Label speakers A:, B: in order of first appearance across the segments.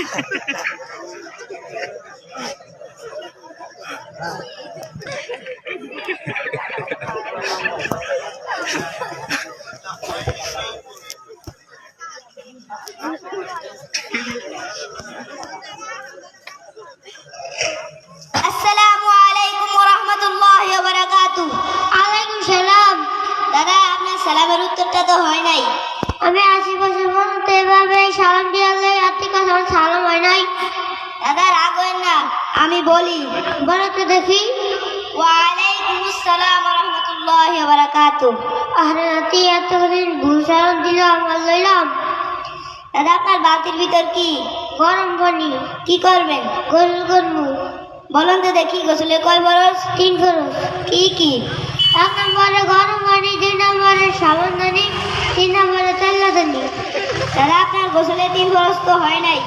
A: আসসালামু আলাইকুম ওয়া রাহমাতুল্লাহি ওয়া বারাকাতুহু। আলাইকুম সালাম। দাদা, আপনার সালামের উত্তরটা তো হয় নাই। আমি 80 বছর পর্যন্ত এভাবে সালাম দিয়ে আমার সালাম হয় নাই। দাদা, রাগ হবেন না, আমি বলি। বলো তো দেখি। ওয়া আলাইকুম আসসালাম ওয়া রাহমাতুল্লাহি ওয়া বারাকাতুহু। আরে নাতি, এতদিন ভুল সালাম দিলাম আমার লইলাম। দাদা, আপনার বাতির ভিতর কি? গরম পানি। কি করবেন? গোসল করবো। বলুন তো দেখি, গোসলে কয় ফরজ? 3 ফরজ। কি কি? 1 নম্বরে গরম পানি, 2 নম্বরে সাবান দানি, 3 নম্বরে তেলদানি। দাদা, আপনার গোসলে 3 ফরজ তো হয় নাই।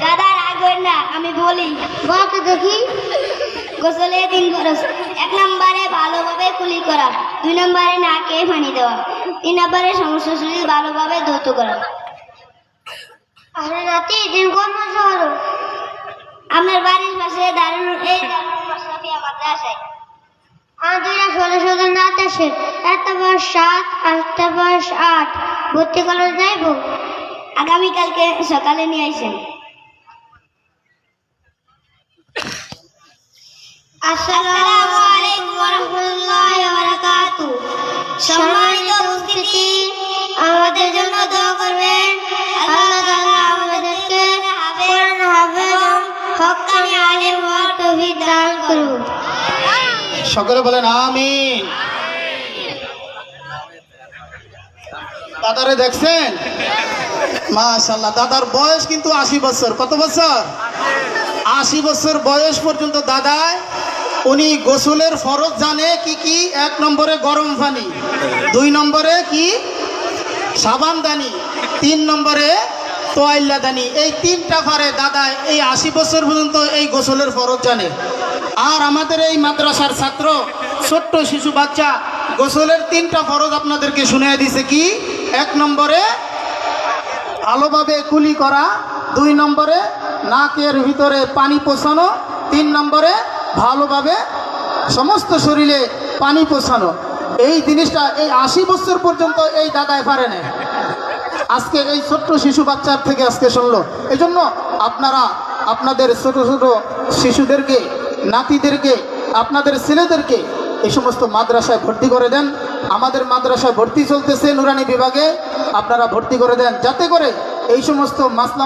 A: দাদা, রাখবেন না, আমি বলি। বলতে দেখি। গোসলে 3 ফরজ। 1 নম্বরে ভালোভাবে কুলি করা, 2 নম্বরে নাকে পানি দেওয়া, 3 নম্বরে সমস্ত শরীর ভালোভাবে ধৌত করা। আরে রাতে দিন কোন মাসে হলো? আপনার বাড়ির পাশে দারুন মাশরাফিয়া মাদ্রাসায়। দুইটা ষোলো না আসে, একটা বয়স 7, একটা বয়স 8। ভর্তি করে যাইব? আগামীকালকে সকালে নিয়ে আসেন। আসসালামু আলাইকুম ওয়া রাহমাতুল্লাহি ওয়া বারাকাতুহু। সম্মানিত উপস্থিতি, আমাদের জন্য দোয়া করবেন। আল্লাহ তাআলা আমাদেরকে কোরআন হাফেজ ও হক্কানি আলেম হওয়ার তৌফিক দান করুন।
B: সকলে বলেন আমিন। দাদারে দেখছেন? মাশাআল্লাহ, দাদার বয়স কিন্তু 80 বছর। কত বছর? 80 বছর বয়স পর্যন্ত দাদায় উনি গোসলের ফরজ জানে কি কি। 1 নম্বরে গরম পানি, 2 নম্বরে কি সাবান দানি, 3 নম্বরে তোয়াইল্লা দানি। এই 3টা পারে দাদা এই 80 বছর পর্যন্ত এই গোসলের ফরজ জানে। আর আমাদের এই মাদ্রাসার ছাত্র ছোট্ট শিশু বাচ্চা গোসলের 3টা ফরজ আপনাদেরকে শুনিয়ে দিছে। কি? 1 নম্বরে ভালোভাবে কুলি করা, 2 নম্বরে নাকের ভিতরে পানি পৌঁছানো, 3 নম্বরে ভালোভাবে সমস্ত শরীরে পানি পৌঁছানো। এই জিনিসটা এই 80 বছর পর্যন্ত এই দাদায় পারে না। আজকে এই ছোট্ট শিশু বাচ্চার থেকে আজকে শুনলো। এই জন্য আপনারা আপনাদের ছোট ছোট শিশুদেরকে, নাতিদেরকে, আপনাদের ছেলেদেরকে এই সমস্ত মাদ্রাসায় ভর্তি করে দেন। আমাদের মাদ্রাসায় ভর্তি চলতেছে নুরানি বিভাগে, আপনারা ভর্তি করে দেন, যাতে করে এই সমস্ত মাসলা